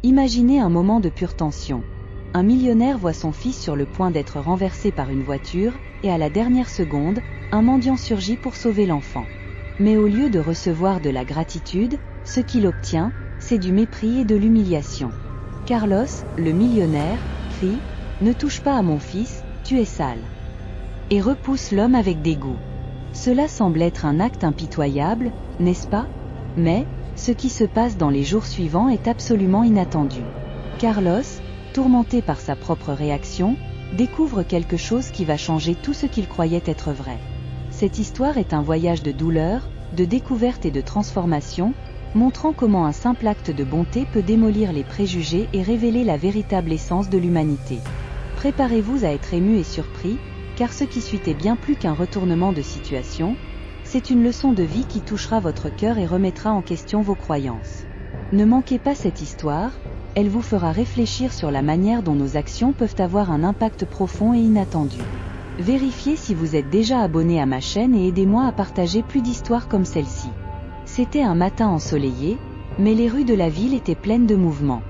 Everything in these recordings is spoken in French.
Imaginez un moment de pure tension. Un millionnaire voit son fils sur le point d'être renversé par une voiture, et à la dernière seconde, un mendiant surgit pour sauver l'enfant. Mais au lieu de recevoir de la gratitude, ce qu'il obtient, c'est du mépris et de l'humiliation. Carlos, le millionnaire, crie « Ne touche pas à mon fils, tu es sale » et repousse l'homme avec dégoût. Cela semble être un acte impitoyable, n'est-ce pas? Mais, ce qui se passe dans les jours suivants est absolument inattendu. Carlos, tourmenté par sa propre réaction, découvre quelque chose qui va changer tout ce qu'il croyait être vrai. Cette histoire est un voyage de douleur, de découverte et de transformation, montrant comment un simple acte de bonté peut démolir les préjugés et révéler la véritable essence de l'humanité. Préparez-vous à être ému et surpris, car ce qui suit est bien plus qu'un retournement de situation, c'est une leçon de vie qui touchera votre cœur et remettra en question vos croyances. Ne manquez pas cette histoire, elle vous fera réfléchir sur la manière dont nos actions peuvent avoir un impact profond et inattendu. Vérifiez si vous êtes déjà abonné à ma chaîne et aidez-moi à partager plus d'histoires comme celle-ci. C'était un matin ensoleillé, mais les rues de la ville étaient pleines de mouvement.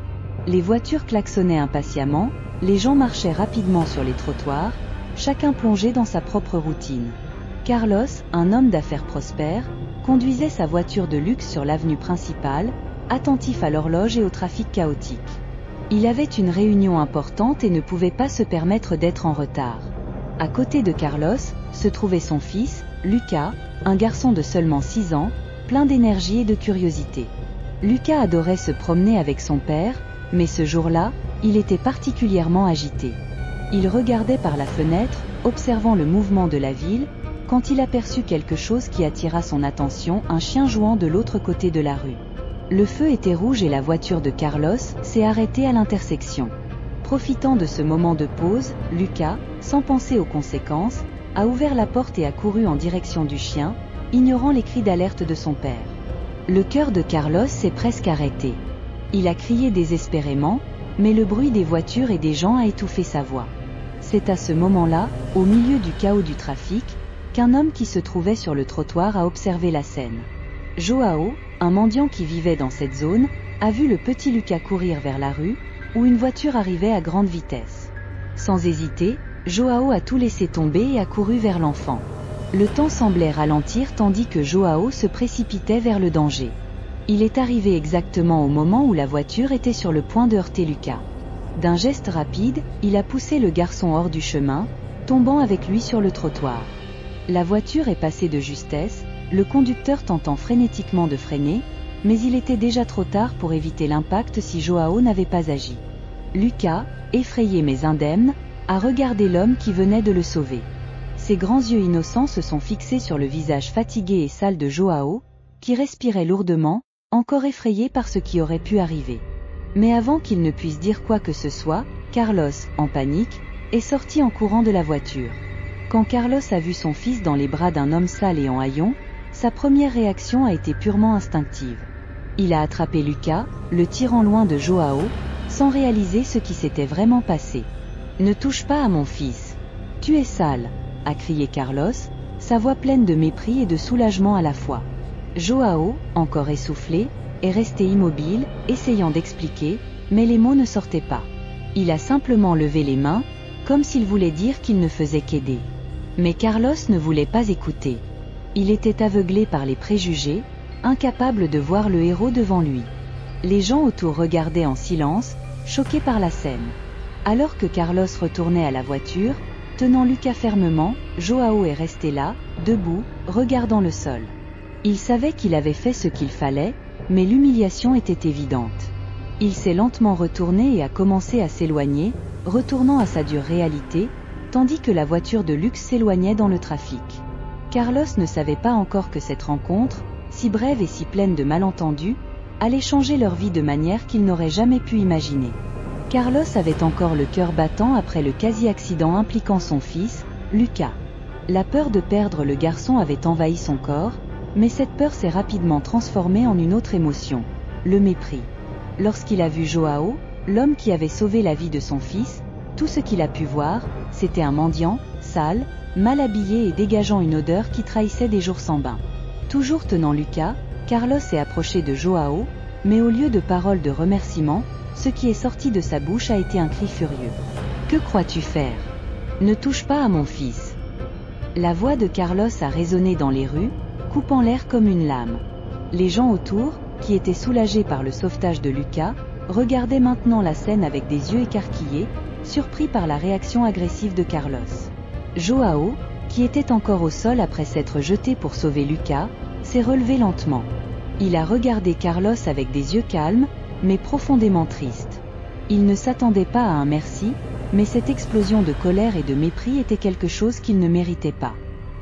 Les voitures klaxonnaient impatiemment, les gens marchaient rapidement sur les trottoirs, chacun plongé dans sa propre routine. Carlos, un homme d'affaires prospère, conduisait sa voiture de luxe sur l'avenue principale, attentif à l'horloge et au trafic chaotique. Il avait une réunion importante et ne pouvait pas se permettre d'être en retard. À côté de Carlos, se trouvait son fils, Lucas, un garçon de seulement 6 ans, plein d'énergie et de curiosité. Lucas adorait se promener avec son père, mais ce jour-là, il était particulièrement agité. Il regardait par la fenêtre, observant le mouvement de la ville, quand il aperçut quelque chose qui attira son attention, un chien jouant de l'autre côté de la rue. Le feu était rouge et la voiture de Carlos s'est arrêtée à l'intersection. Profitant de ce moment de pause, Lucas, sans penser aux conséquences, a ouvert la porte et a couru en direction du chien, ignorant les cris d'alerte de son père. Le cœur de Carlos s'est presque arrêté. Il a crié désespérément, mais le bruit des voitures et des gens a étouffé sa voix. C'est à ce moment-là, au milieu du chaos du trafic, qu'un homme qui se trouvait sur le trottoir a observé la scène. Joao, un mendiant qui vivait dans cette zone, a vu le petit Lucas courir vers la rue, où une voiture arrivait à grande vitesse. Sans hésiter, Joao a tout laissé tomber et a couru vers l'enfant. Le temps semblait ralentir tandis que Joao se précipitait vers le danger. Il est arrivé exactement au moment où la voiture était sur le point de heurter Lucas. D'un geste rapide, il a poussé le garçon hors du chemin, tombant avec lui sur le trottoir. La voiture est passée de justesse, le conducteur tentant frénétiquement de freiner, mais il était déjà trop tard pour éviter l'impact si Joao n'avait pas agi. Lucas, effrayé mais indemne, a regardé l'homme qui venait de le sauver. Ses grands yeux innocents se sont fixés sur le visage fatigué et sale de Joao, qui respirait lourdement, encore effrayé par ce qui aurait pu arriver. Mais avant qu'il ne puisse dire quoi que ce soit, Carlos, en panique, est sorti en courant de la voiture. Quand Carlos a vu son fils dans les bras d'un homme sale et en haillons, sa première réaction a été purement instinctive. Il a attrapé Lucas, le tirant loin de Joao, sans réaliser ce qui s'était vraiment passé. « Ne touche pas à mon fils. Tu es sale !» a crié Carlos, sa voix pleine de mépris et de soulagement à la fois. Joao, encore essoufflé, est resté immobile, essayant d'expliquer, mais les mots ne sortaient pas. Il a simplement levé les mains, comme s'il voulait dire qu'il ne faisait qu'aider. Mais Carlos ne voulait pas écouter. Il était aveuglé par les préjugés, incapable de voir le héros devant lui. Les gens autour regardaient en silence, choqués par la scène. Alors que Carlos retournait à la voiture, tenant Lucas fermement, Joao est resté là, debout, regardant le sol. Il savait qu'il avait fait ce qu'il fallait, mais l'humiliation était évidente. Il s'est lentement retourné et a commencé à s'éloigner, retournant à sa dure réalité, tandis que la voiture de luxe s'éloignait dans le trafic. Carlos ne savait pas encore que cette rencontre, si brève et si pleine de malentendus, allait changer leur vie de manière qu'ils n'auraient jamais pu imaginer. Carlos avait encore le cœur battant après le quasi-accident impliquant son fils, Lucas. La peur de perdre le garçon avait envahi son corps, mais cette peur s'est rapidement transformée en une autre émotion, le mépris. Lorsqu'il a vu Joao, l'homme qui avait sauvé la vie de son fils, tout ce qu'il a pu voir, c'était un mendiant, sale, mal habillé et dégageant une odeur qui trahissait des jours sans bain. Toujours tenant Lucas, Carlos s'est approché de Joao, mais au lieu de paroles de remerciement, ce qui est sorti de sa bouche a été un cri furieux. « Que crois-tu faire? Ne touche pas à mon fils !» La voix de Carlos a résonné dans les rues, coupant l'air comme une lame. Les gens autour, qui étaient soulagés par le sauvetage de Lucas, regardaient maintenant la scène avec des yeux écarquillés, surpris par la réaction agressive de Carlos. Joao, qui était encore au sol après s'être jeté pour sauver Lucas, s'est relevé lentement. Il a regardé Carlos avec des yeux calmes, mais profondément tristes. Il ne s'attendait pas à un merci, mais cette explosion de colère et de mépris était quelque chose qu'il ne méritait pas.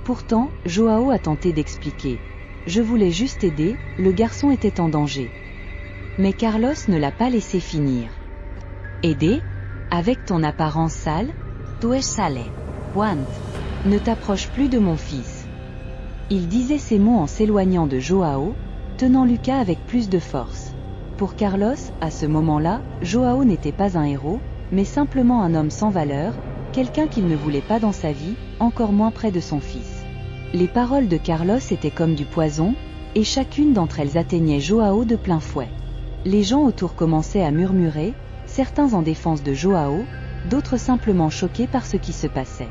Pourtant, Joao a tenté d'expliquer. « Je voulais juste aider, le garçon était en danger. » Mais Carlos ne l'a pas laissé finir. « Aider? Avec ton apparence sale? Tu es sale. Want. Ne t'approche plus de mon fils. » Il disait ces mots en s'éloignant de Joao, tenant Lucas avec plus de force. Pour Carlos, à ce moment-là, Joao n'était pas un héros, mais simplement un homme sans valeur, quelqu'un qu'il ne voulait pas dans sa vie, encore moins près de son fils. Les paroles de Carlos étaient comme du poison, et chacune d'entre elles atteignait Joao de plein fouet. Les gens autour commençaient à murmurer, certains en défense de Joao, d'autres simplement choqués par ce qui se passait.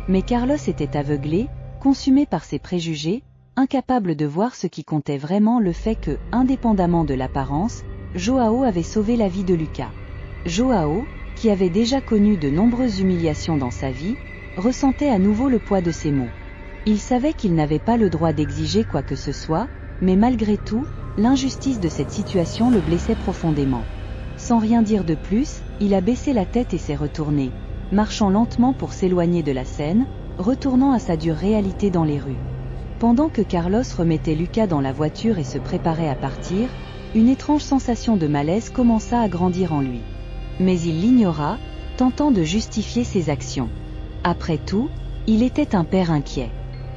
Mais Carlos était aveuglé, consumé par ses préjugés, incapable de voir ce qui comptait vraiment, le fait que, indépendamment de l'apparence, Joao avait sauvé la vie de Lucas. Joao, qui avait déjà connu de nombreuses humiliations dans sa vie, ressentait à nouveau le poids de ces mots. Il savait qu'il n'avait pas le droit d'exiger quoi que ce soit, mais malgré tout, l'injustice de cette situation le blessait profondément. Sans rien dire de plus, il a baissé la tête et s'est retourné, marchant lentement pour s'éloigner de la scène, retournant à sa dure réalité dans les rues. Pendant que Carlos remettait Lucas dans la voiture et se préparait à partir, une étrange sensation de malaise commença à grandir en lui. Mais il l'ignora, tentant de justifier ses actions. Après tout, il était un père inquiet.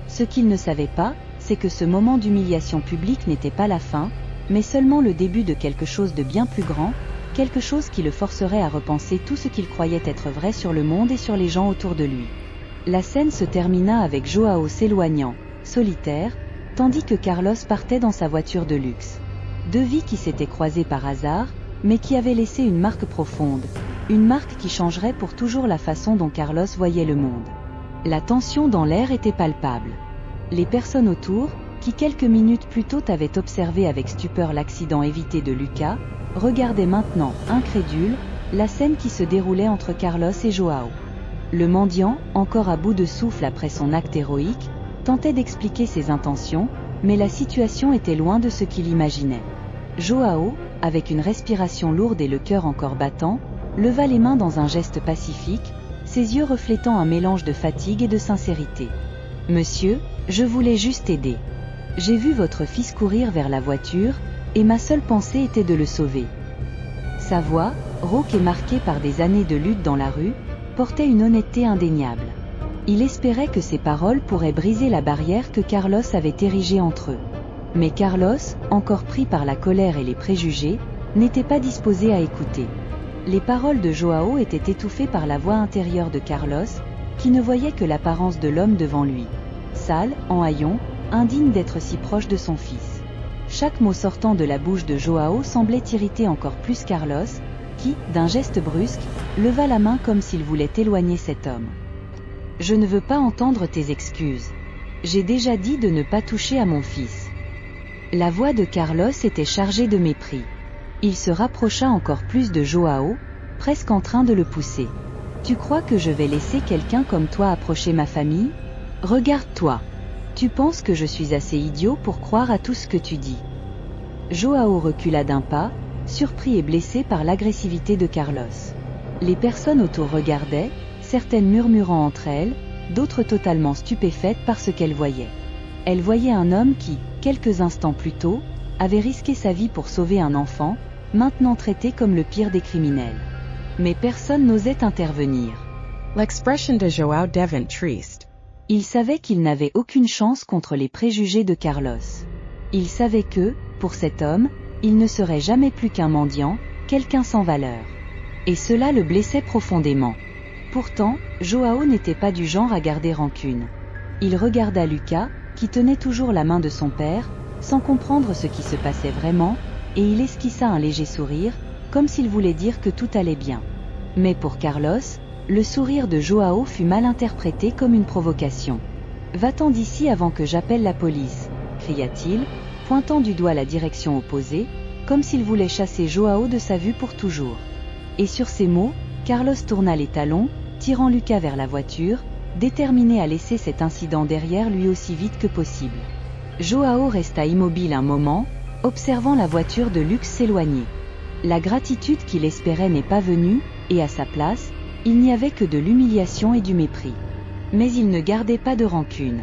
Ce qu'il ne savait pas, c'est que ce moment d'humiliation publique n'était pas la fin, mais seulement le début de quelque chose de bien plus grand, quelque chose qui le forcerait à repenser tout ce qu'il croyait être vrai sur le monde et sur les gens autour de lui. La scène se termina avec Joao s'éloignant, solitaire, tandis que Carlos partait dans sa voiture de luxe. Deux vies qui s'étaient croisées par hasard, mais qui avaient laissé une marque profonde, une marque qui changerait pour toujours la façon dont Carlos voyait le monde. La tension dans l'air était palpable. Les personnes autour, qui quelques minutes plus tôt avaient observé avec stupeur l'accident évité de Lucas, regardaient maintenant, incrédules, la scène qui se déroulait entre Carlos et Joao. Le mendiant, encore à bout de souffle après son acte héroïque, tentait d'expliquer ses intentions, mais la situation était loin de ce qu'il imaginait. Joao, avec une respiration lourde et le cœur encore battant, leva les mains dans un geste pacifique, ses yeux reflétant un mélange de fatigue et de sincérité. « Monsieur, je voulais juste aider. J'ai vu votre fils courir vers la voiture, et ma seule pensée était de le sauver. » Sa voix, rauque et marquée par des années de lutte dans la rue, portait une honnêteté indéniable. Il espérait que ces paroles pourraient briser la barrière que Carlos avait érigée entre eux. Mais Carlos, encore pris par la colère et les préjugés, n'était pas disposé à écouter. Les paroles de Joao étaient étouffées par la voix intérieure de Carlos, qui ne voyait que l'apparence de l'homme devant lui. Sale, en haillons, indigne d'être si proche de son fils. Chaque mot sortant de la bouche de Joao semblait irriter encore plus Carlos, qui, d'un geste brusque, leva la main comme s'il voulait éloigner cet homme. « Je ne veux pas entendre tes excuses. J'ai déjà dit de ne pas toucher à mon fils. » La voix de Carlos était chargée de mépris. Il se rapprocha encore plus de Joao, presque en train de le pousser. « Tu crois que je vais laisser quelqu'un comme toi approcher ma famille? Regarde-toi. Tu penses que je suis assez idiot pour croire à tout ce que tu dis. » Joao recula d'un pas, surpris et blessé par l'agressivité de Carlos. Les personnes autour regardaient, certaines murmurant entre elles, d'autres totalement stupéfaites par ce qu'elles voyaient. Elles voyaient un homme qui, quelques instants plus tôt, avait risqué sa vie pour sauver un enfant, maintenant traité comme le pire des criminels. Mais personne n'osait intervenir. L'expression de Joao devint triste. Il savait qu'il n'avait aucune chance contre les préjugés de Carlos. Il savait que, pour cet homme, il ne serait jamais plus qu'un mendiant, quelqu'un sans valeur. Et cela le blessait profondément. Pourtant, Joao n'était pas du genre à garder rancune. Il regarda Lucas, qui tenait toujours la main de son père, sans comprendre ce qui se passait vraiment, et il esquissa un léger sourire, comme s'il voulait dire que tout allait bien. Mais pour Carlos, le sourire de Joao fut mal interprété comme une provocation. « Va-t'en d'ici avant que j'appelle la police », cria-t-il, pointant du doigt la direction opposée, comme s'il voulait chasser Joao de sa vue pour toujours. Et sur ces mots, Carlos tourna les talons, tirant Lucas vers la voiture, déterminé à laisser cet incident derrière lui aussi vite que possible. Joao resta immobile un moment, observant la voiture de luxe s'éloigner. La gratitude qu'il espérait n'est pas venue, et à sa place, il n'y avait que de l'humiliation et du mépris. Mais il ne gardait pas de rancune.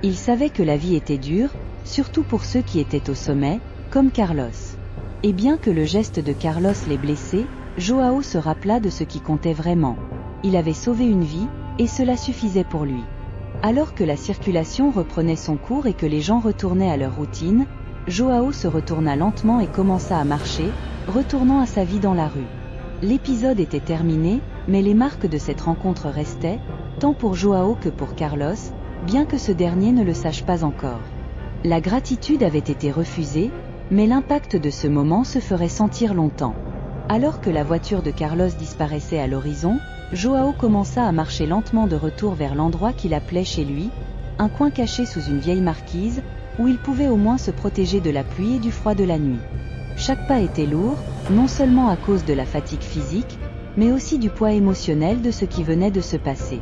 Il savait que la vie était dure, surtout pour ceux qui étaient au sommet, comme Carlos. Et bien que le geste de Carlos l'ait blessé, Joao se rappela de ce qui comptait vraiment. Il avait sauvé une vie, et cela suffisait pour lui. Alors que la circulation reprenait son cours et que les gens retournaient à leur routine, Joao se retourna lentement et commença à marcher, retournant à sa vie dans la rue. L'épisode était terminé, mais les marques de cette rencontre restaient, tant pour Joao que pour Carlos, bien que ce dernier ne le sache pas encore. La gratitude avait été refusée, mais l'impact de ce moment se ferait sentir longtemps. Alors que la voiture de Carlos disparaissait à l'horizon, Joao commença à marcher lentement de retour vers l'endroit qu'il appelait chez lui, un coin caché sous une vieille marquise, où il pouvait au moins se protéger de la pluie et du froid de la nuit. Chaque pas était lourd, non seulement à cause de la fatigue physique, mais aussi du poids émotionnel de ce qui venait de se passer.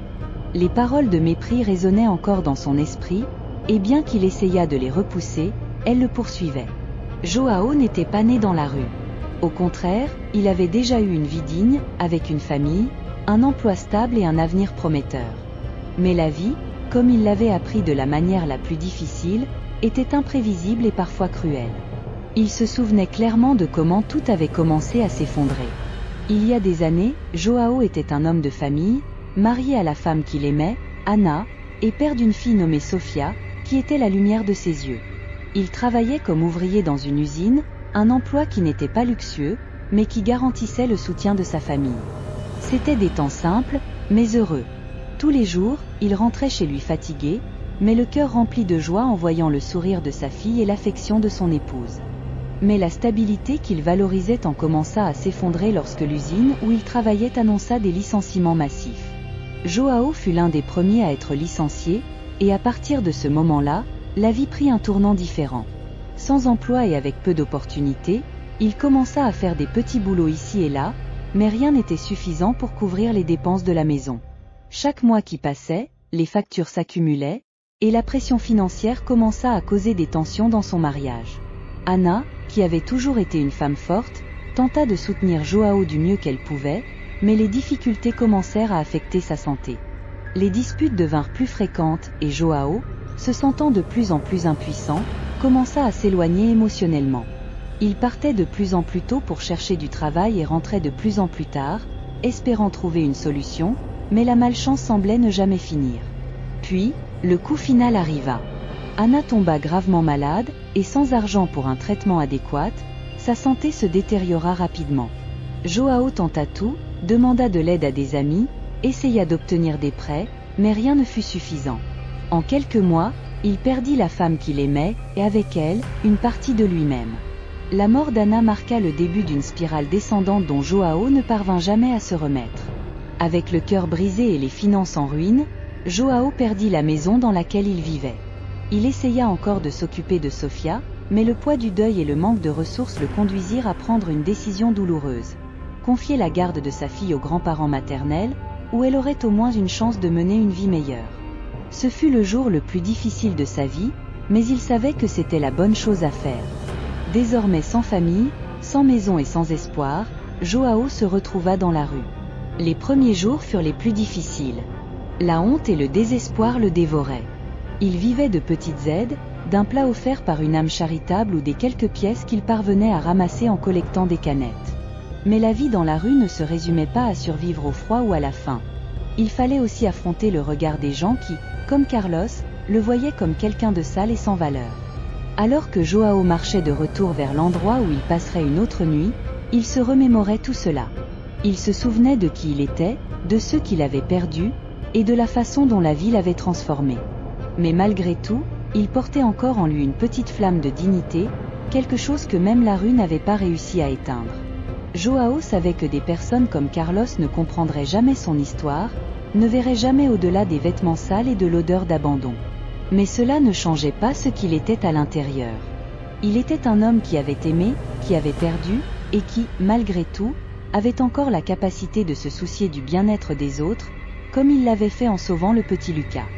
Les paroles de mépris résonnaient encore dans son esprit, et bien qu'il essayât de les repousser, elles le poursuivaient. Joao n'était pas né dans la rue. Au contraire, il avait déjà eu une vie digne, avec une famille, un emploi stable et un avenir prometteur. Mais la vie, comme il l'avait appris de la manière la plus difficile, était imprévisible et parfois cruelle. Il se souvenait clairement de comment tout avait commencé à s'effondrer. Il y a des années, Joao était un homme de famille, marié à la femme qu'il aimait, Anna, et père d'une fille nommée Sofia, qui était la lumière de ses yeux. Il travaillait comme ouvrier dans une usine, un emploi qui n'était pas luxueux, mais qui garantissait le soutien de sa famille. C'étaient des temps simples, mais heureux. Tous les jours, il rentrait chez lui fatigué, mais le cœur rempli de joie en voyant le sourire de sa fille et l'affection de son épouse. Mais la stabilité qu'il valorisait en commença à s'effondrer lorsque l'usine où il travaillait annonça des licenciements massifs. Joao fut l'un des premiers à être licencié, et à partir de ce moment-là, la vie prit un tournant différent. Sans emploi et avec peu d'opportunités, il commença à faire des petits boulots ici et là, mais rien n'était suffisant pour couvrir les dépenses de la maison. Chaque mois qui passait, les factures s'accumulaient, et la pression financière commença à causer des tensions dans son mariage. Anna, qui avait toujours été une femme forte, tenta de soutenir Joao du mieux qu'elle pouvait, mais les difficultés commencèrent à affecter sa santé. Les disputes devinrent plus fréquentes et Joao, se sentant de plus en plus impuissant, commença à s'éloigner émotionnellement. Il partait de plus en plus tôt pour chercher du travail et rentrait de plus en plus tard, espérant trouver une solution, mais la malchance semblait ne jamais finir. Puis, le coup final arriva. Anna tomba gravement malade, et sans argent pour un traitement adéquat, sa santé se détériora rapidement. Joao tenta tout, demanda de l'aide à des amis, essaya d'obtenir des prêts, mais rien ne fut suffisant. En quelques mois, il perdit la femme qu'il aimait, et avec elle, une partie de lui-même. La mort d'Anna marqua le début d'une spirale descendante dont Joao ne parvint jamais à se remettre. Avec le cœur brisé et les finances en ruine, Joao perdit la maison dans laquelle il vivait. Il essaya encore de s'occuper de Sofia, mais le poids du deuil et le manque de ressources le conduisirent à prendre une décision douloureuse. Confier la garde de sa fille aux grands-parents maternels, où elle aurait au moins une chance de mener une vie meilleure. Ce fut le jour le plus difficile de sa vie, mais il savait que c'était la bonne chose à faire. Désormais sans famille, sans maison et sans espoir, Joao se retrouva dans la rue. Les premiers jours furent les plus difficiles. La honte et le désespoir le dévoraient. Il vivait de petites aides, d'un plat offert par une âme charitable ou des quelques pièces qu'il parvenait à ramasser en collectant des canettes. Mais la vie dans la rue ne se résumait pas à survivre au froid ou à la faim. Il fallait aussi affronter le regard des gens qui, comme Carlos, le voyaient comme quelqu'un de sale et sans valeur. Alors que Joao marchait de retour vers l'endroit où il passerait une autre nuit, il se remémorait tout cela. Il se souvenait de qui il était, de ceux qu'il avait perdus, et de la façon dont la vie l'avait transformé. Mais malgré tout, il portait encore en lui une petite flamme de dignité, quelque chose que même la rue n'avait pas réussi à éteindre. Joao savait que des personnes comme Carlos ne comprendraient jamais son histoire, ne verraient jamais au-delà des vêtements sales et de l'odeur d'abandon. Mais cela ne changeait pas ce qu'il était à l'intérieur. Il était un homme qui avait aimé, qui avait perdu, et qui, malgré tout, avait encore la capacité de se soucier du bien-être des autres, comme il l'avait fait en sauvant le petit Lucas.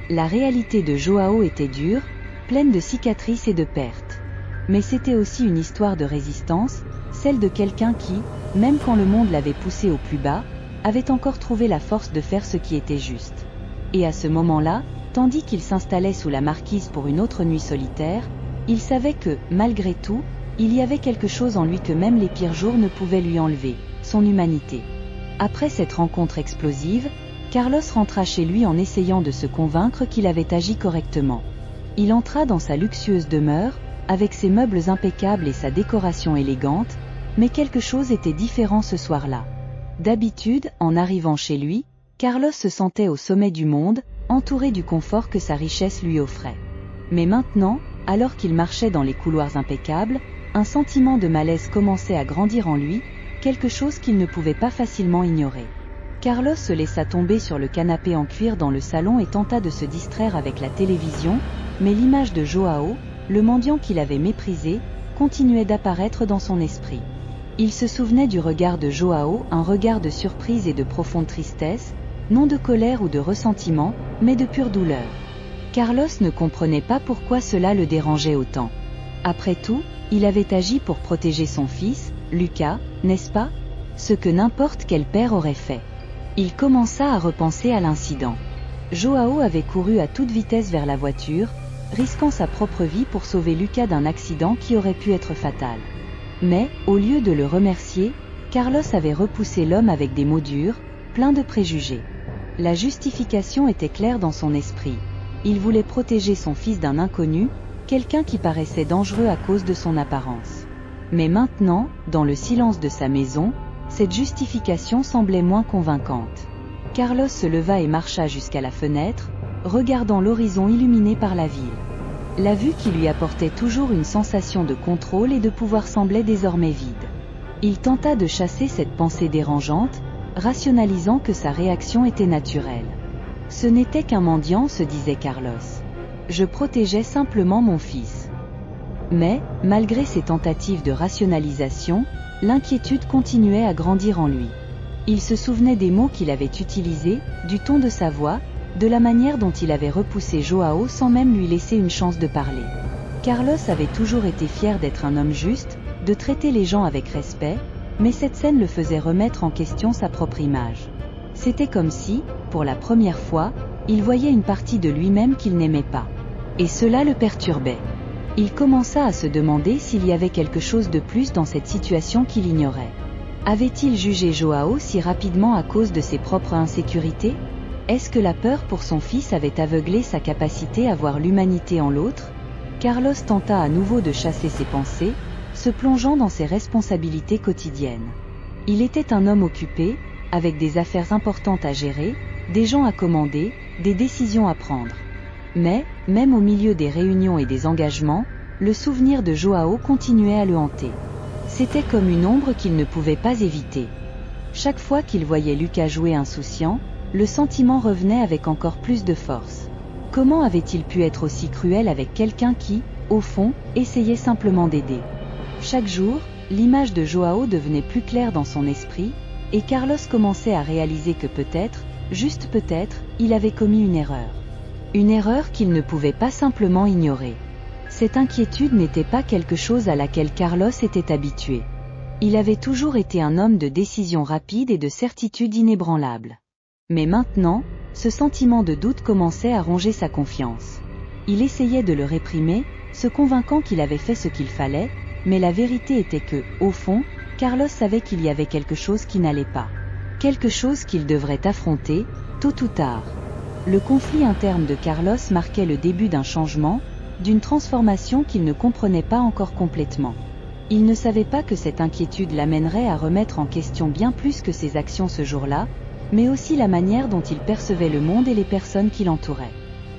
La réalité de Joao était dure, pleine de cicatrices et de pertes. Mais c'était aussi une histoire de résistance, celle de quelqu'un qui, même quand le monde l'avait poussé au plus bas, avait encore trouvé la force de faire ce qui était juste. Et à ce moment-là, tandis qu'il s'installait sous la marquise pour une autre nuit solitaire, il savait que, malgré tout, il y avait quelque chose en lui que même les pires jours ne pouvaient lui enlever, son humanité. Après cette rencontre explosive, Carlos rentra chez lui en essayant de se convaincre qu'il avait agi correctement. Il entra dans sa luxueuse demeure, avec ses meubles impeccables et sa décoration élégante, mais quelque chose était différent ce soir-là. D'habitude, en arrivant chez lui, Carlos se sentait au sommet du monde, entouré du confort que sa richesse lui offrait. Mais maintenant, alors qu'il marchait dans les couloirs impeccables, un sentiment de malaise commençait à grandir en lui, quelque chose qu'il ne pouvait pas facilement ignorer. Carlos se laissa tomber sur le canapé en cuir dans le salon et tenta de se distraire avec la télévision, mais l'image de Joao, le mendiant qu'il avait méprisé, continuait d'apparaître dans son esprit. Il se souvenait du regard de Joao, un regard de surprise et de profonde tristesse, non de colère ou de ressentiment, mais de pure douleur. Carlos ne comprenait pas pourquoi cela le dérangeait autant. Après tout, il avait agi pour protéger son fils, Lucas, n'est-ce pas? Ce que n'importe quel père aurait fait. Il commença à repenser à l'incident. Joao avait couru à toute vitesse vers la voiture, risquant sa propre vie pour sauver Lucas d'un accident qui aurait pu être fatal. Mais, au lieu de le remercier, Carlos avait repoussé l'homme avec des mots durs, pleins de préjugés. La justification était claire dans son esprit. Il voulait protéger son fils d'un inconnu, quelqu'un qui paraissait dangereux à cause de son apparence. Mais maintenant, dans le silence de sa maison, cette justification semblait moins convaincante. Carlos se leva et marcha jusqu'à la fenêtre, regardant l'horizon illuminé par la ville. La vue qui lui apportait toujours une sensation de contrôle et de pouvoir semblait désormais vide. Il tenta de chasser cette pensée dérangeante, rationalisant que sa réaction était naturelle. Ce n'était qu'un mendiant, se disait Carlos. Je protégeais simplement mon fils. Mais, malgré ses tentatives de rationalisation, l'inquiétude continuait à grandir en lui. Il se souvenait des mots qu'il avait utilisés, du ton de sa voix, de la manière dont il avait repoussé Joao sans même lui laisser une chance de parler. Carlos avait toujours été fier d'être un homme juste, de traiter les gens avec respect, mais cette scène le faisait remettre en question sa propre image. C'était comme si, pour la première fois, il voyait une partie de lui-même qu'il n'aimait pas. Et cela le perturbait. Il commença à se demander s'il y avait quelque chose de plus dans cette situation qu'il ignorait. Avait-il jugé Joao si rapidement à cause de ses propres insécurités? Est-ce que la peur pour son fils avait aveuglé sa capacité à voir l'humanité en l'autre? Carlos tenta à nouveau de chasser ses pensées, se plongeant dans ses responsabilités quotidiennes. Il était un homme occupé, avec des affaires importantes à gérer, des gens à commander, des décisions à prendre. Mais, même au milieu des réunions et des engagements, le souvenir de Joao continuait à le hanter. C'était comme une ombre qu'il ne pouvait pas éviter. Chaque fois qu'il voyait Lucas jouer insouciant, le sentiment revenait avec encore plus de force. Comment avait-il pu être aussi cruel avec quelqu'un qui, au fond, essayait simplement d'aider? Chaque jour, l'image de Joao devenait plus claire dans son esprit, et Carlos commençait à réaliser que peut-être, juste peut-être, il avait commis une erreur. Une erreur qu'il ne pouvait pas simplement ignorer. Cette inquiétude n'était pas quelque chose à laquelle Carlos était habitué. Il avait toujours été un homme de décision rapide et de certitude inébranlable. Mais maintenant, ce sentiment de doute commençait à ronger sa confiance. Il essayait de le réprimer, se convainquant qu'il avait fait ce qu'il fallait, mais la vérité était que, au fond, Carlos savait qu'il y avait quelque chose qui n'allait pas. Quelque chose qu'il devrait affronter, tôt ou tard. Le conflit interne de Carlos marquait le début d'un changement, d'une transformation qu'il ne comprenait pas encore complètement. Il ne savait pas que cette inquiétude l'amènerait à remettre en question bien plus que ses actions ce jour-là, mais aussi la manière dont il percevait le monde et les personnes qui l'entouraient.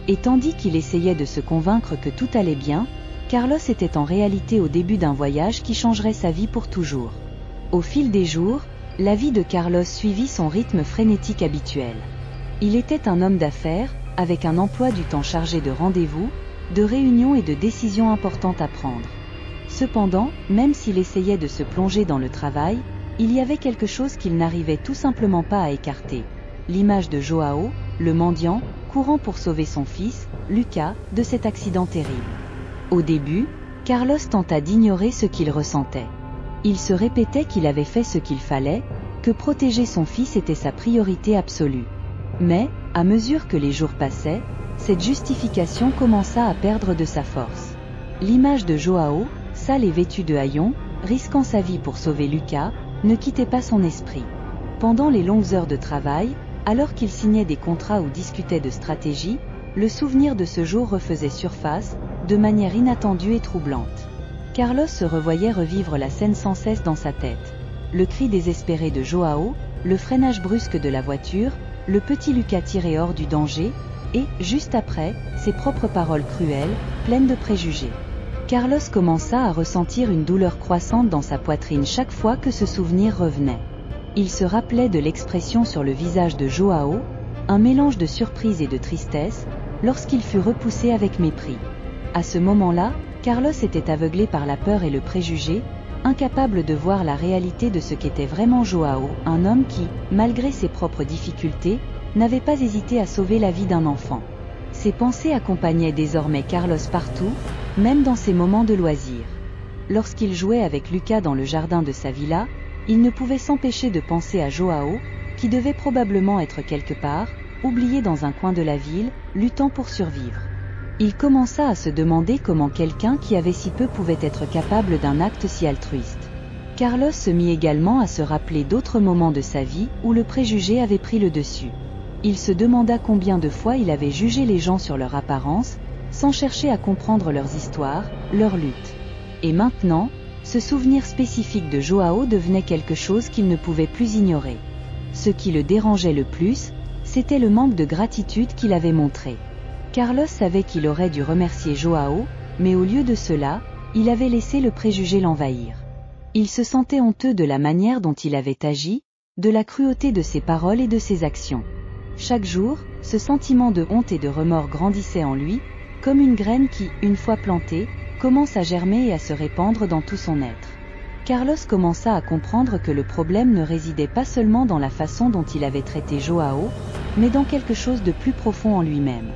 Et tandis qu'il essayait de se convaincre que tout allait bien, Carlos était en réalité au début d'un voyage qui changerait sa vie pour toujours. Au fil des jours, la vie de Carlos suivit son rythme frénétique habituel. Il était un homme d'affaires, avec un emploi du temps chargé de rendez-vous, de réunions et de décisions importantes à prendre. Cependant, même s'il essayait de se plonger dans le travail, il y avait quelque chose qu'il n'arrivait tout simplement pas à écarter. L'image de Joao, le mendiant, courant pour sauver son fils, Lucas, de cet accident terrible. Au début, Carlos tenta d'ignorer ce qu'il ressentait. Il se répétait qu'il avait fait ce qu'il fallait, que protéger son fils était sa priorité absolue. Mais, à mesure que les jours passaient, cette justification commença à perdre de sa force. L'image de Joao, sale et vêtu de haillons, risquant sa vie pour sauver Lucas, ne quittait pas son esprit. Pendant les longues heures de travail, alors qu'il signait des contrats ou discutait de stratégie, le souvenir de ce jour refaisait surface, de manière inattendue et troublante. Carlos se revoyait revivre la scène sans cesse dans sa tête. Le cri désespéré de Joao, le freinage brusque de la voiture, le petit Lucas tiré hors du danger, et, juste après, ses propres paroles cruelles, pleines de préjugés. Carlos commença à ressentir une douleur croissante dans sa poitrine chaque fois que ce souvenir revenait. Il se rappelait de l'expression sur le visage de Joao, un mélange de surprise et de tristesse, lorsqu'il fut repoussé avec mépris. À ce moment-là, Carlos était aveuglé par la peur et le préjugé, incapable de voir la réalité de ce qu'était vraiment Joao, un homme qui, malgré ses propres difficultés, n'avait pas hésité à sauver la vie d'un enfant. Ses pensées accompagnaient désormais Carlos partout, même dans ses moments de loisirs. Lorsqu'il jouait avec Lucas dans le jardin de sa villa, il ne pouvait s'empêcher de penser à Joao, qui devait probablement être quelque part, oublié dans un coin de la ville, luttant pour survivre. Il commença à se demander comment quelqu'un qui avait si peu pouvait être capable d'un acte si altruiste. Carlos se mit également à se rappeler d'autres moments de sa vie où le préjugé avait pris le dessus. Il se demanda combien de fois il avait jugé les gens sur leur apparence, sans chercher à comprendre leurs histoires, leurs luttes. Et maintenant, ce souvenir spécifique de Joao devenait quelque chose qu'il ne pouvait plus ignorer. Ce qui le dérangeait le plus, c'était le manque de gratitude qu'il avait montré. Carlos savait qu'il aurait dû remercier Joao, mais au lieu de cela, il avait laissé le préjugé l'envahir. Il se sentait honteux de la manière dont il avait agi, de la cruauté de ses paroles et de ses actions. Chaque jour, ce sentiment de honte et de remords grandissait en lui, comme une graine qui, une fois plantée, commence à germer et à se répandre dans tout son être. Carlos commença à comprendre que le problème ne résidait pas seulement dans la façon dont il avait traité Joao, mais dans quelque chose de plus profond en lui-même.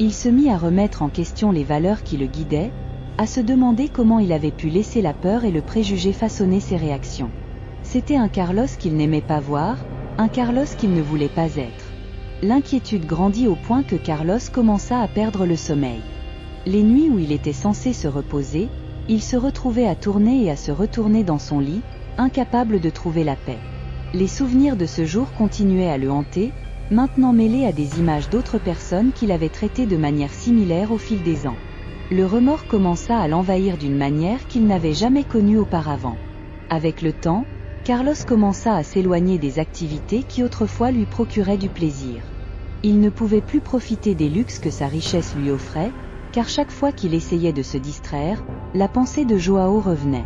Il se mit à remettre en question les valeurs qui le guidaient, à se demander comment il avait pu laisser la peur et le préjugé façonner ses réactions. C'était un Carlos qu'il n'aimait pas voir, un Carlos qu'il ne voulait pas être. L'inquiétude grandit au point que Carlos commença à perdre le sommeil. Les nuits où il était censé se reposer, il se retrouvait à tourner et à se retourner dans son lit, incapable de trouver la paix. Les souvenirs de ce jour continuaient à le hanter, maintenant mêlés à des images d'autres personnes qu'il avait traitées de manière similaire au fil des ans. Le remords commença à l'envahir d'une manière qu'il n'avait jamais connue auparavant. Avec le temps, Carlos commença à s'éloigner des activités qui autrefois lui procuraient du plaisir. Il ne pouvait plus profiter des luxes que sa richesse lui offrait, car chaque fois qu'il essayait de se distraire, la pensée de Joao revenait.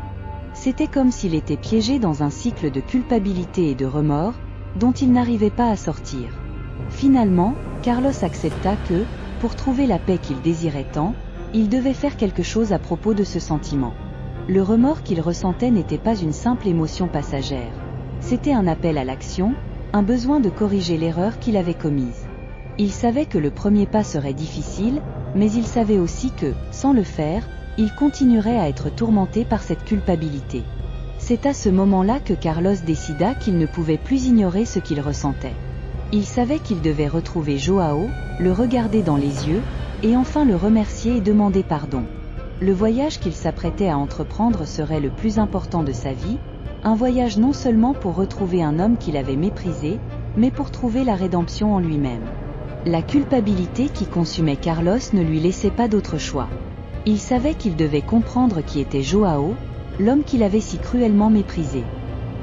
C'était comme s'il était piégé dans un cycle de culpabilité et de remords, dont il n'arrivait pas à sortir. Finalement, Carlos accepta que, pour trouver la paix qu'il désirait tant, il devait faire quelque chose à propos de ce sentiment. Le remords qu'il ressentait n'était pas une simple émotion passagère. C'était un appel à l'action, un besoin de corriger l'erreur qu'il avait commise. Il savait que le premier pas serait difficile, mais il savait aussi que, sans le faire, il continuerait à être tourmenté par cette culpabilité. C'est à ce moment-là que Carlos décida qu'il ne pouvait plus ignorer ce qu'il ressentait. Il savait qu'il devait retrouver Joao, le regarder dans les yeux, et enfin le remercier et demander pardon. Le voyage qu'il s'apprêtait à entreprendre serait le plus important de sa vie, un voyage non seulement pour retrouver un homme qu'il avait méprisé, mais pour trouver la rédemption en lui-même. La culpabilité qui consumait Carlos ne lui laissait pas d'autre choix. Il savait qu'il devait comprendre qui était Joao, l'homme qu'il avait si cruellement méprisé.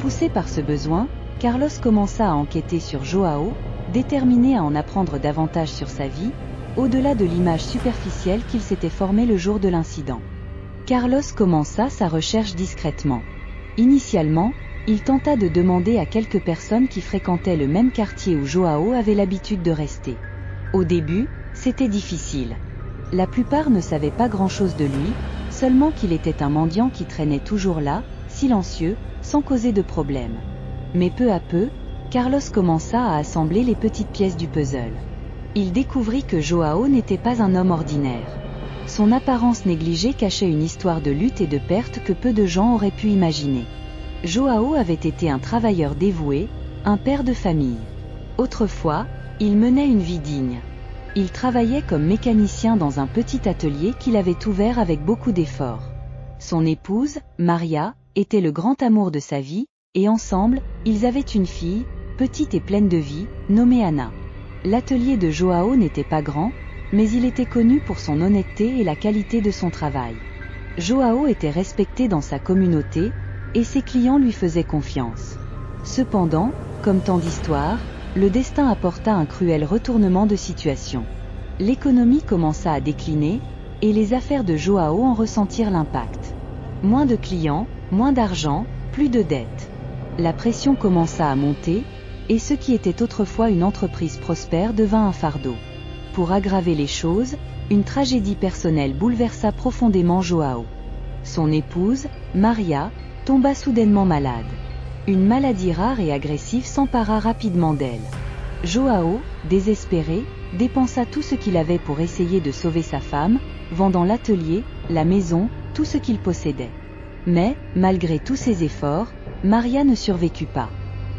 Poussé par ce besoin, Carlos commença à enquêter sur Joao, déterminé à en apprendre davantage sur sa vie, au-delà de l'image superficielle qu'il s'était formée le jour de l'incident. Carlos commença sa recherche discrètement. Initialement, Il tenta de demander à quelques personnes qui fréquentaient le même quartier où Joao avait l'habitude de rester. Au début, c'était difficile. La plupart ne savaient pas grand-chose de lui, seulement qu'il était un mendiant qui traînait toujours là, silencieux, sans causer de problème. Mais peu à peu, Carlos commença à assembler les petites pièces du puzzle. Il découvrit que Joao n'était pas un homme ordinaire. Son apparence négligée cachait une histoire de lutte et de perte que peu de gens auraient pu imaginer. Joao avait été un travailleur dévoué, un père de famille. Autrefois, il menait une vie digne. Il travaillait comme mécanicien dans un petit atelier qu'il avait ouvert avec beaucoup d'efforts. Son épouse, Maria, était le grand amour de sa vie, et ensemble, ils avaient une fille, petite et pleine de vie, nommée Anna. L'atelier de Joao n'était pas grand, mais il était connu pour son honnêteté et la qualité de son travail. Joao était respecté dans sa communauté, et ses clients lui faisaient confiance. Cependant, comme tant d'histoires, le destin apporta un cruel retournement de situation. L'économie commença à décliner, et les affaires de Joao en ressentirent l'impact. Moins de clients, moins d'argent, plus de dettes. La pression commença à monter, et ce qui était autrefois une entreprise prospère devint un fardeau. Pour aggraver les choses, une tragédie personnelle bouleversa profondément Joao. Son épouse, Maria, tomba soudainement malade. Une maladie rare et agressive s'empara rapidement d'elle. Joao, désespéré, dépensa tout ce qu'il avait pour essayer de sauver sa femme, vendant l'atelier, la maison, tout ce qu'il possédait. Mais, malgré tous ses efforts, Maria ne survécut pas.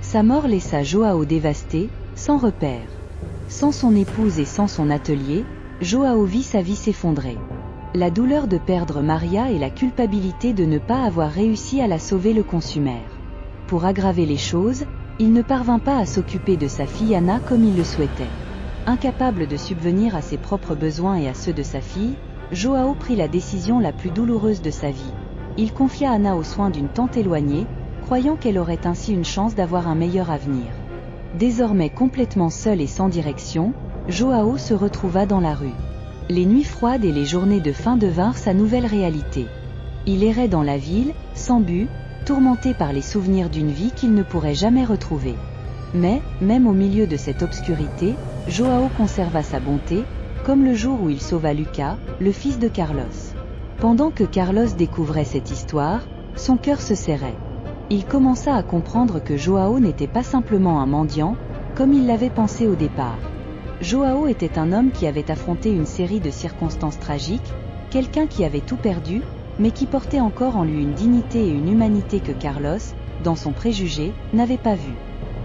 Sa mort laissa Joao dévasté, sans repère. Sans son épouse et sans son atelier, Joao vit sa vie s'effondrer. La douleur de perdre Maria et la culpabilité de ne pas avoir réussi à la sauver le consumèrent. Pour aggraver les choses, il ne parvint pas à s'occuper de sa fille Anna comme il le souhaitait. Incapable de subvenir à ses propres besoins et à ceux de sa fille, Joao prit la décision la plus douloureuse de sa vie. Il confia Anna aux soins d'une tante éloignée, croyant qu'elle aurait ainsi une chance d'avoir un meilleur avenir. Désormais complètement seul et sans direction, Joao se retrouva dans la rue. Les nuits froides et les journées de faim devinrent sa nouvelle réalité. Il errait dans la ville, sans but, tourmenté par les souvenirs d'une vie qu'il ne pourrait jamais retrouver. Mais, même au milieu de cette obscurité, Joao conserva sa bonté, comme le jour où il sauva Lucas, le fils de Carlos. Pendant que Carlos découvrait cette histoire, son cœur se serrait. Il commença à comprendre que Joao n'était pas simplement un mendiant, comme il l'avait pensé au départ. Joao était un homme qui avait affronté une série de circonstances tragiques, quelqu'un qui avait tout perdu, mais qui portait encore en lui une dignité et une humanité que Carlos, dans son préjugé, n'avait pas vu.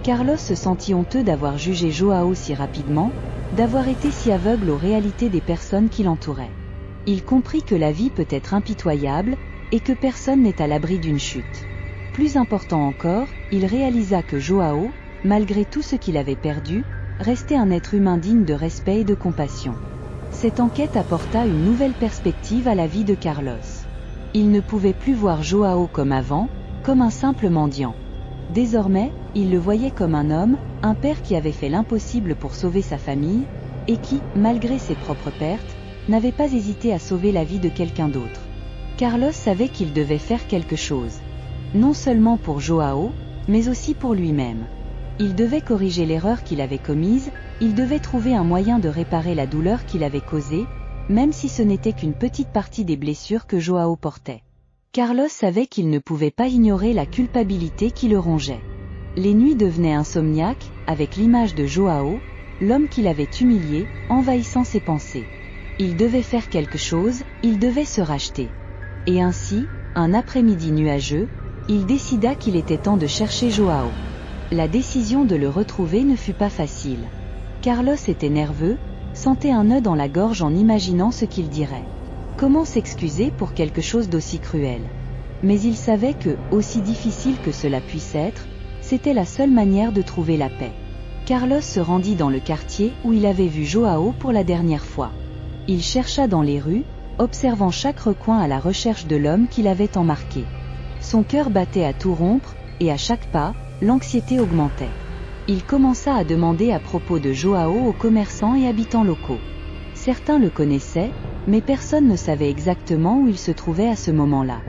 Carlos se sentit honteux d'avoir jugé Joao si rapidement, d'avoir été si aveugle aux réalités des personnes qui l'entouraient. Il comprit que la vie peut être impitoyable, et que personne n'est à l'abri d'une chute. Plus important encore, il réalisa que Joao, malgré tout ce qu'il avait perdu, restait un être humain digne de respect et de compassion. Cette enquête apporta une nouvelle perspective à la vie de Carlos. Il ne pouvait plus voir Joao comme avant, comme un simple mendiant. Désormais, il le voyait comme un homme, un père qui avait fait l'impossible pour sauver sa famille, et qui, malgré ses propres pertes, n'avait pas hésité à sauver la vie de quelqu'un d'autre. Carlos savait qu'il devait faire quelque chose. Non seulement pour Joao, mais aussi pour lui-même. Il devait corriger l'erreur qu'il avait commise, il devait trouver un moyen de réparer la douleur qu'il avait causée, même si ce n'était qu'une petite partie des blessures que Joao portait. Carlos savait qu'il ne pouvait pas ignorer la culpabilité qui le rongeait. Les nuits devenaient insomniaques, avec l'image de Joao, l'homme qu'il avait humilié, envahissant ses pensées. Il devait faire quelque chose, il devait se racheter. Et ainsi, un après-midi nuageux, il décida qu'il était temps de chercher Joao. La décision de le retrouver ne fut pas facile. Carlos était nerveux, sentait un nœud dans la gorge en imaginant ce qu'il dirait. Comment s'excuser pour quelque chose d'aussi cruel? Mais il savait que, aussi difficile que cela puisse être, c'était la seule manière de trouver la paix. Carlos se rendit dans le quartier où il avait vu Joao pour la dernière fois. Il chercha dans les rues, observant chaque recoin à la recherche de l'homme qui l'avait embarqué. Son cœur battait à tout rompre, et à chaque pas, l'anxiété augmentait. Il commença à demander à propos de Joao aux commerçants et habitants locaux. Certains le connaissaient, mais personne ne savait exactement où il se trouvait à ce moment-là.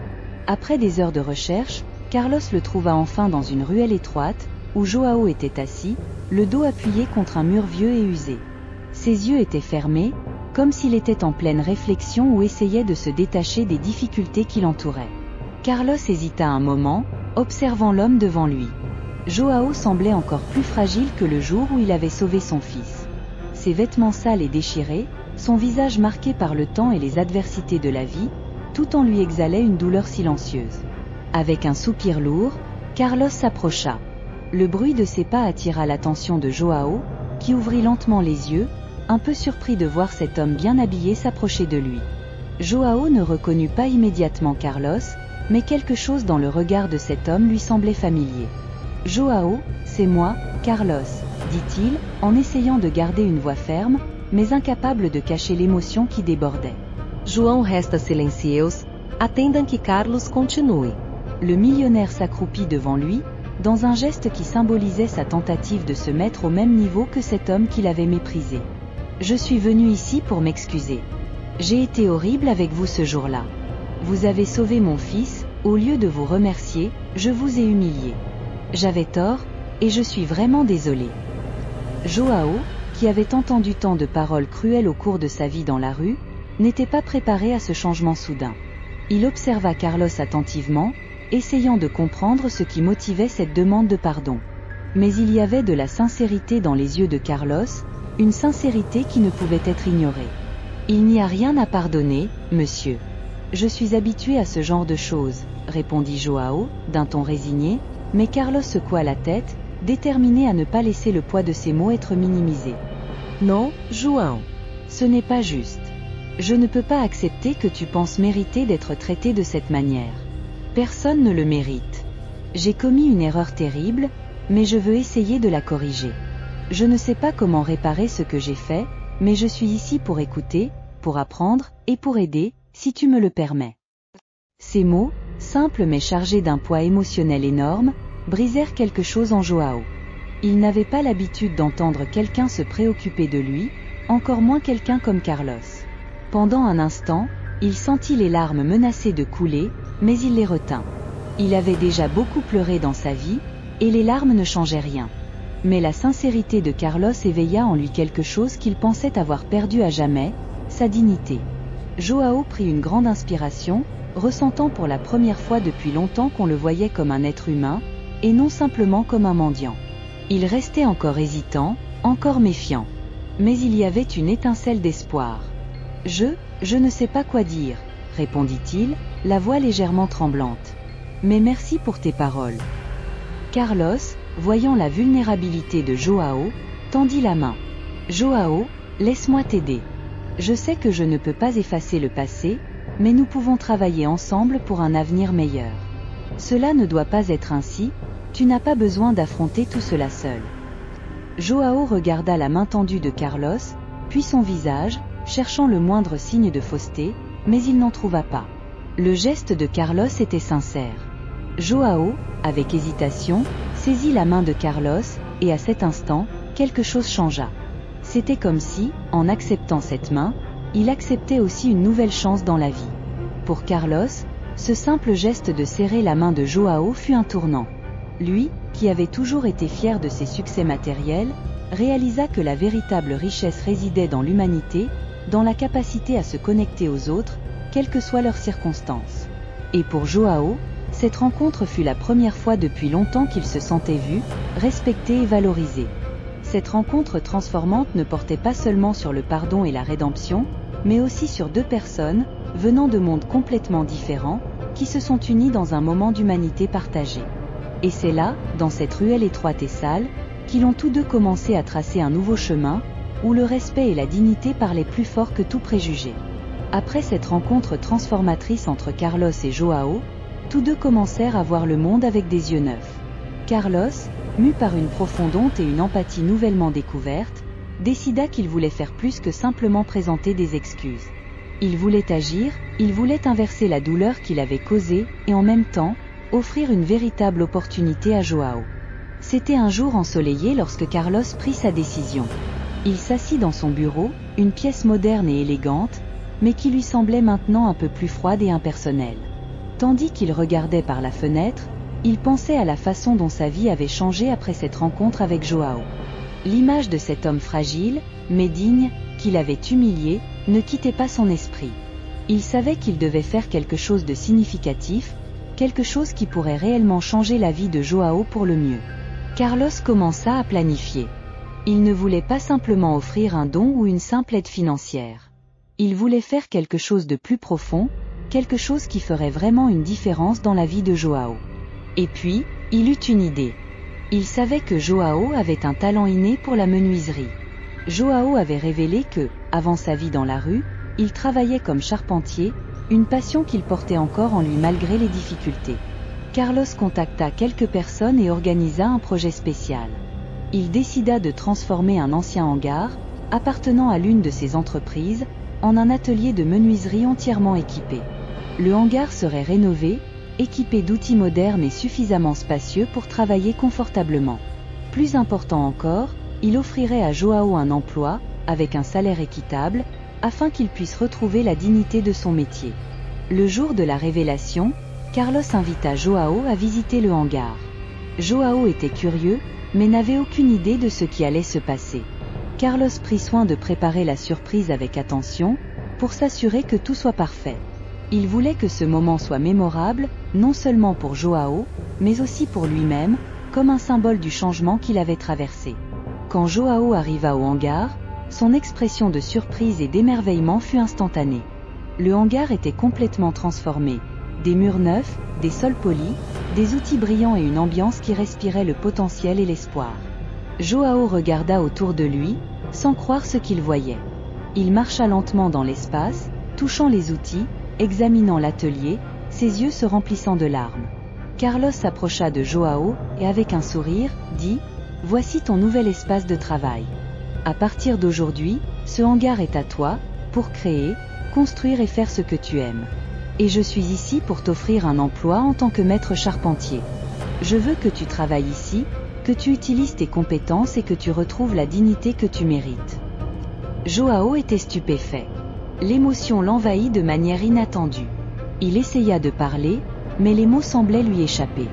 Après des heures de recherche, Carlos le trouva enfin dans une ruelle étroite, où Joao était assis, le dos appuyé contre un mur vieux et usé. Ses yeux étaient fermés, comme s'il était en pleine réflexion ou essayait de se détacher des difficultés qui l'entouraient. Carlos hésita un moment, observant l'homme devant lui. Joao semblait encore plus fragile que le jour où il avait sauvé son fils. Ses vêtements sales et déchirés, son visage marqué par le temps et les adversités de la vie, tout en lui exhalait une douleur silencieuse. Avec un soupir lourd, Carlos s'approcha. Le bruit de ses pas attira l'attention de Joao, qui ouvrit lentement les yeux, un peu surpris de voir cet homme bien habillé s'approcher de lui. Joao ne reconnut pas immédiatement Carlos, mais quelque chose dans le regard de cet homme lui semblait familier. « Joao, c'est moi, Carlos », dit-il, en essayant de garder une voix ferme, mais incapable de cacher l'émotion qui débordait. João resta silencieus, attendant que Carlos continue. Le millionnaire s'accroupit devant lui, dans un geste qui symbolisait sa tentative de se mettre au même niveau que cet homme qu'il avait méprisé. « Je suis venu ici pour m'excuser. J'ai été horrible avec vous ce jour-là. Vous avez sauvé mon fils, au lieu de vous remercier, je vous ai humilié. J'avais tort, et je suis vraiment désolé. » Joao, qui avait entendu tant de paroles cruelles au cours de sa vie dans la rue, n'était pas préparé à ce changement soudain. Il observa Carlos attentivement, essayant de comprendre ce qui motivait cette demande de pardon. Mais il y avait de la sincérité dans les yeux de Carlos, une sincérité qui ne pouvait être ignorée. « Il n'y a rien à pardonner, monsieur. Je suis habitué à ce genre de choses, » répondit Joao, d'un ton résigné, mais Carlos secoua la tête, déterminé à ne pas laisser le poids de ses mots être minimisé. « Non, João. Ce n'est pas juste. Je ne peux pas accepter que tu penses mériter d'être traité de cette manière. Personne ne le mérite. J'ai commis une erreur terrible, mais je veux essayer de la corriger. Je ne sais pas comment réparer ce que j'ai fait, mais je suis ici pour écouter, pour apprendre, et pour aider, si tu me le permets. » Ces mots, simples mais chargés d'un poids émotionnel énorme, brisèrent quelque chose en Joao. Il n'avait pas l'habitude d'entendre quelqu'un se préoccuper de lui, encore moins quelqu'un comme Carlos. Pendant un instant, il sentit les larmes menacées de couler, mais il les retint. Il avait déjà beaucoup pleuré dans sa vie, et les larmes ne changeaient rien. Mais la sincérité de Carlos éveilla en lui quelque chose qu'il pensait avoir perdu à jamais, sa dignité. Joao prit une grande inspiration, ressentant pour la première fois depuis longtemps qu'on le voyait comme un être humain, et non simplement comme un mendiant. Il restait encore hésitant, encore méfiant. Mais il y avait une étincelle d'espoir. « Je ne sais pas quoi dire, » répondit-il, la voix légèrement tremblante. « Mais merci pour tes paroles. » Carlos, voyant la vulnérabilité de Joao, tendit la main. « Joao, laisse-moi t'aider. Je sais que je ne peux pas effacer le passé, mais nous pouvons travailler ensemble pour un avenir meilleur. Cela ne doit pas être ainsi, tu n'as pas besoin d'affronter tout cela seul. » Joao regarda la main tendue de Carlos, puis son visage, cherchant le moindre signe de fausseté, mais il n'en trouva pas. Le geste de Carlos était sincère. Joao, avec hésitation, saisit la main de Carlos, et à cet instant, quelque chose changea. C'était comme si, en acceptant cette main, il acceptait aussi une nouvelle chance dans la vie. Pour Carlos, ce simple geste de serrer la main de Joao fut un tournant. Lui, qui avait toujours été fier de ses succès matériels, réalisa que la véritable richesse résidait dans l'humanité, dans la capacité à se connecter aux autres, quelles que soient leurs circonstances. Et pour Joao, cette rencontre fut la première fois depuis longtemps qu'il se sentait vu, respecté et valorisé. Cette rencontre transformante ne portait pas seulement sur le pardon et la rédemption, mais aussi sur deux personnes, venant de mondes complètement différents, qui se sont unis dans un moment d'humanité partagée. Et c'est là, dans cette ruelle étroite et sale, qu'ils ont tous deux commencé à tracer un nouveau chemin, où le respect et la dignité parlaient plus fort que tout préjugé. Après cette rencontre transformatrice entre Carlos et Joao, tous deux commencèrent à voir le monde avec des yeux neufs. Carlos, mu par une profonde honte et une empathie nouvellement découverte, décida qu'il voulait faire plus que simplement présenter des excuses. Il voulait agir, il voulait inverser la douleur qu'il avait causée, et en même temps, offrir une véritable opportunité à Joao. C'était un jour ensoleillé lorsque Carlos prit sa décision. Il s'assit dans son bureau, une pièce moderne et élégante, mais qui lui semblait maintenant un peu plus froide et impersonnelle. Tandis qu'il regardait par la fenêtre, Il pensait à la façon dont sa vie avait changé après cette rencontre avec Joao. L'image de cet homme fragile, mais digne, qu'il avait humilié, ne quittait pas son esprit. Il savait qu'il devait faire quelque chose de significatif, quelque chose qui pourrait réellement changer la vie de Joao pour le mieux. Carlos commença à planifier. Il ne voulait pas simplement offrir un don ou une simple aide financière. Il voulait faire quelque chose de plus profond, quelque chose qui ferait vraiment une différence dans la vie de Joao. Et puis, il eut une idée. Il savait que Joao avait un talent inné pour la menuiserie. Joao avait révélé que, avant sa vie dans la rue, il travaillait comme charpentier, une passion qu'il portait encore en lui malgré les difficultés. Carlos contacta quelques personnes et organisa un projet spécial. Il décida de transformer un ancien hangar, appartenant à l'une de ses entreprises, en un atelier de menuiserie entièrement équipé. Le hangar serait rénové, équipé d'outils modernes et suffisamment spacieux pour travailler confortablement. Plus important encore, il offrirait à Joao un emploi, avec un salaire équitable, afin qu'il puisse retrouver la dignité de son métier. Le jour de la révélation, Carlos invita Joao à visiter le hangar. Joao était curieux, mais n'avait aucune idée de ce qui allait se passer. Carlos prit soin de préparer la surprise avec attention, pour s'assurer que tout soit parfait. Il voulait que ce moment soit mémorable, non seulement pour Joao, mais aussi pour lui-même, comme un symbole du changement qu'il avait traversé. Quand Joao arriva au hangar, son expression de surprise et d'émerveillement fut instantanée. Le hangar était complètement transformé. Des murs neufs, des sols polis, des outils brillants et une ambiance qui respirait le potentiel et l'espoir. Joao regarda autour de lui, sans croire ce qu'il voyait. Il marcha lentement dans l'espace, touchant les outils, examinant l'atelier, ses yeux se remplissant de larmes. Carlos s'approcha de Joao et avec un sourire, dit « Voici ton nouvel espace de travail. À partir d'aujourd'hui, ce hangar est à toi, pour créer, construire et faire ce que tu aimes. Et je suis ici pour t'offrir un emploi en tant que maître charpentier. Je veux que tu travailles ici, que tu utilises tes compétences et que tu retrouves la dignité que tu mérites. » Joao était stupéfait. L'émotion l'envahit de manière inattendue. Il essaya de parler, mais les mots semblaient lui échapper.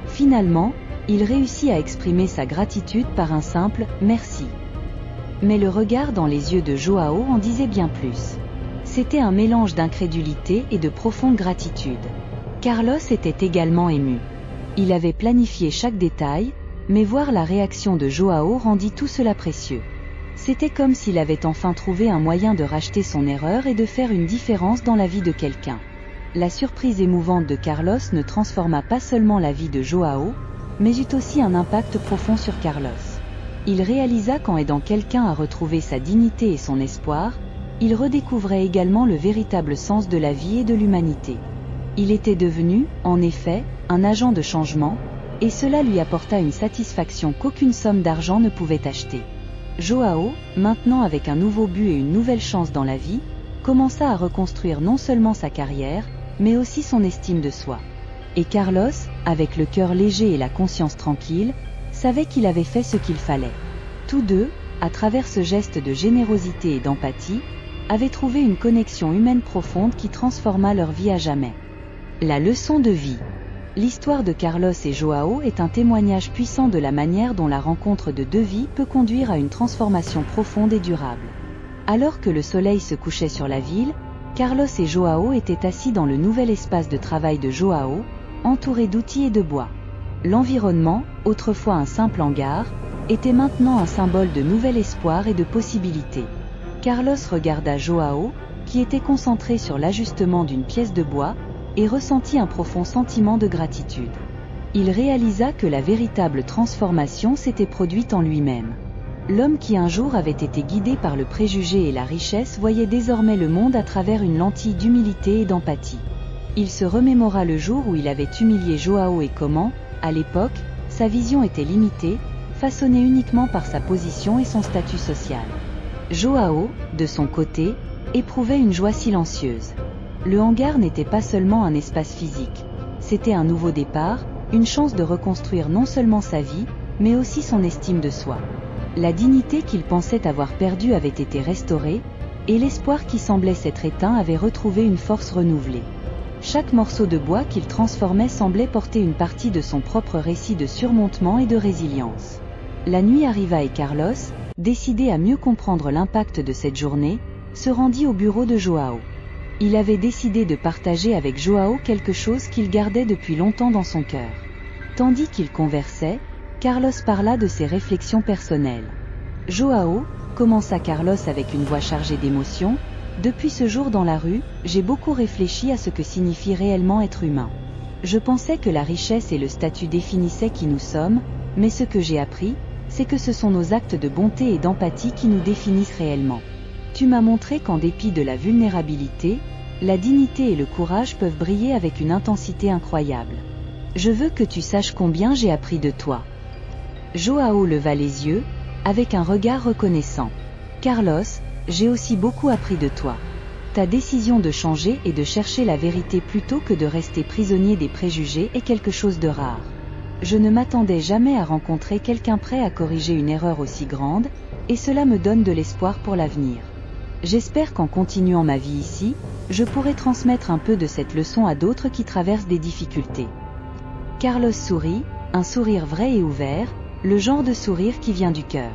Finalement, il réussit à exprimer sa gratitude par un simple « merci ». Mais le regard dans les yeux de Joao en disait bien plus. C'était un mélange d'incrédulité et de profonde gratitude. Carlos était également ému. Il avait planifié chaque détail, mais voir la réaction de Joao rendit tout cela précieux. C'était comme s'il avait enfin trouvé un moyen de racheter son erreur et de faire une différence dans la vie de quelqu'un. La surprise émouvante de Carlos ne transforma pas seulement la vie de Joao, mais eut aussi un impact profond sur Carlos. Il réalisa qu'en aidant quelqu'un à retrouver sa dignité et son espoir, il redécouvrait également le véritable sens de la vie et de l'humanité. Il était devenu, en effet, un agent de changement, et cela lui apporta une satisfaction qu'aucune somme d'argent ne pouvait acheter. Joao, maintenant avec un nouveau but et une nouvelle chance dans la vie, commença à reconstruire non seulement sa carrière, mais aussi son estime de soi. Et Carlos, avec le cœur léger et la conscience tranquille, savait qu'il avait fait ce qu'il fallait. Tous deux, à travers ce geste de générosité et d'empathie, avaient trouvé une connexion humaine profonde qui transforma leur vie à jamais. La leçon de vie. L'histoire de Carlos et Joao est un témoignage puissant de la manière dont la rencontre de deux vies peut conduire à une transformation profonde et durable. Alors que le soleil se couchait sur la ville, Carlos et Joao étaient assis dans le nouvel espace de travail de Joao, entourés d'outils et de bois. L'environnement, autrefois un simple hangar, était maintenant un symbole de nouvel espoir et de possibilités. Carlos regarda Joao, qui était concentré sur l'ajustement d'une pièce de bois, et ressentit un profond sentiment de gratitude. Il réalisa que la véritable transformation s'était produite en lui-même. L'homme qui un jour avait été guidé par le préjugé et la richesse voyait désormais le monde à travers une lentille d'humilité et d'empathie. Il se remémora le jour où il avait humilié Joao et comment, à l'époque, sa vision était limitée, façonnée uniquement par sa position et son statut social. Joao, de son côté, éprouvait une joie silencieuse. Le hangar n'était pas seulement un espace physique, c'était un nouveau départ, une chance de reconstruire non seulement sa vie, mais aussi son estime de soi. La dignité qu'il pensait avoir perdue avait été restaurée, et l'espoir qui semblait s'être éteint avait retrouvé une force renouvelée. Chaque morceau de bois qu'il transformait semblait porter une partie de son propre récit de surmontement et de résilience. La nuit arriva et Carlos, décidé à mieux comprendre l'impact de cette journée, se rendit au bureau de Joao. Il avait décidé de partager avec Joao quelque chose qu'il gardait depuis longtemps dans son cœur. Tandis qu'ils conversaient, Carlos parla de ses réflexions personnelles. « Joao, » commença Carlos avec une voix chargée d'émotion, « depuis ce jour dans la rue, j'ai beaucoup réfléchi à ce que signifie réellement être humain. Je pensais que la richesse et le statut définissaient qui nous sommes, mais ce que j'ai appris, c'est que ce sont nos actes de bonté et d'empathie qui nous définissent réellement. Tu m'as montré qu'en dépit de la vulnérabilité, la dignité et le courage peuvent briller avec une intensité incroyable. Je veux que tu saches combien j'ai appris de toi. » Joao leva les yeux, avec un regard reconnaissant. « Carlos, j'ai aussi beaucoup appris de toi. Ta décision de changer et de chercher la vérité plutôt que de rester prisonnier des préjugés est quelque chose de rare. Je ne m'attendais jamais à rencontrer quelqu'un prêt à corriger une erreur aussi grande, et cela me donne de l'espoir pour l'avenir. J'espère qu'en continuant ma vie ici, je pourrai transmettre un peu de cette leçon à d'autres qui traversent des difficultés. » Carlos sourit, un sourire vrai et ouvert, le genre de sourire qui vient du cœur.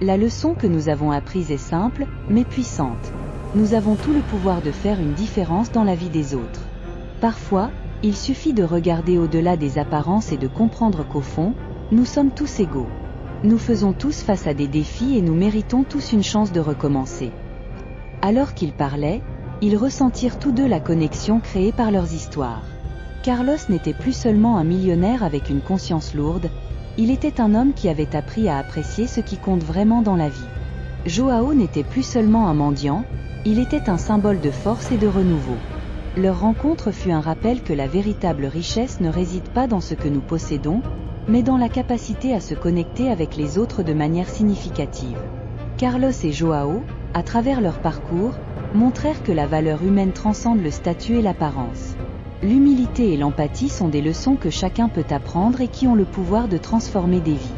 La leçon que nous avons apprise est simple, mais puissante. Nous avons tout le pouvoir de faire une différence dans la vie des autres. Parfois, il suffit de regarder au-delà des apparences et de comprendre qu'au fond, nous sommes tous égaux. Nous faisons tous face à des défis et nous méritons tous une chance de recommencer. Alors qu'ils parlaient, ils ressentirent tous deux la connexion créée par leurs histoires. Carlos n'était plus seulement un millionnaire avec une conscience lourde, il était un homme qui avait appris à apprécier ce qui compte vraiment dans la vie. Joao n'était plus seulement un mendiant, il était un symbole de force et de renouveau. Leur rencontre fut un rappel que la véritable richesse ne réside pas dans ce que nous possédons, mais dans la capacité à se connecter avec les autres de manière significative. Carlos et Joao, à travers leur parcours, montrèrent que la valeur humaine transcende le statut et l'apparence. L'humilité et l'empathie sont des leçons que chacun peut apprendre et qui ont le pouvoir de transformer des vies.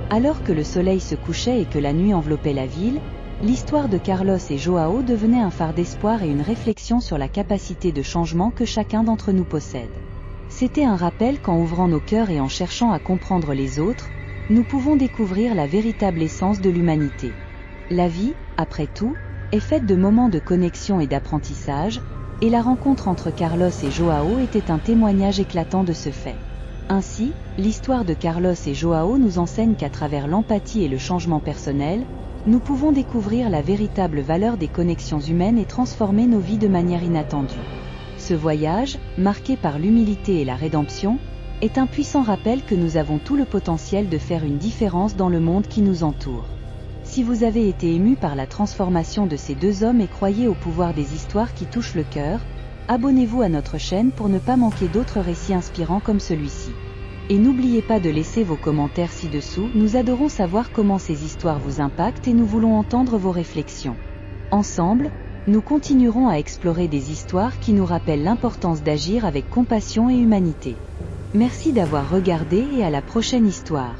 Alors que le soleil se couchait et que la nuit enveloppait la ville, l'histoire de Carlos et Joao devenait un phare d'espoir et une réflexion sur la capacité de changement que chacun d'entre nous possède. C'était un rappel qu'en ouvrant nos cœurs et en cherchant à comprendre les autres, nous pouvons découvrir la véritable essence de l'humanité. La vie, après tout, est faite de moments de connexion et d'apprentissage, et la rencontre entre Carlos et Joao était un témoignage éclatant de ce fait. Ainsi, l'histoire de Carlos et Joao nous enseigne qu'à travers l'empathie et le changement personnel, nous pouvons découvrir la véritable valeur des connexions humaines et transformer nos vies de manière inattendue. Ce voyage, marqué par l'humilité et la rédemption, est un puissant rappel que nous avons tout le potentiel de faire une différence dans le monde qui nous entoure. Si vous avez été ému par la transformation de ces deux hommes et croyez au pouvoir des histoires qui touchent le cœur, abonnez-vous à notre chaîne pour ne pas manquer d'autres récits inspirants comme celui-ci. Et n'oubliez pas de laisser vos commentaires ci-dessous, nous adorons savoir comment ces histoires vous impactent et nous voulons entendre vos réflexions. Ensemble, nous continuerons à explorer des histoires qui nous rappellent l'importance d'agir avec compassion et humanité. Merci d'avoir regardé et à la prochaine histoire.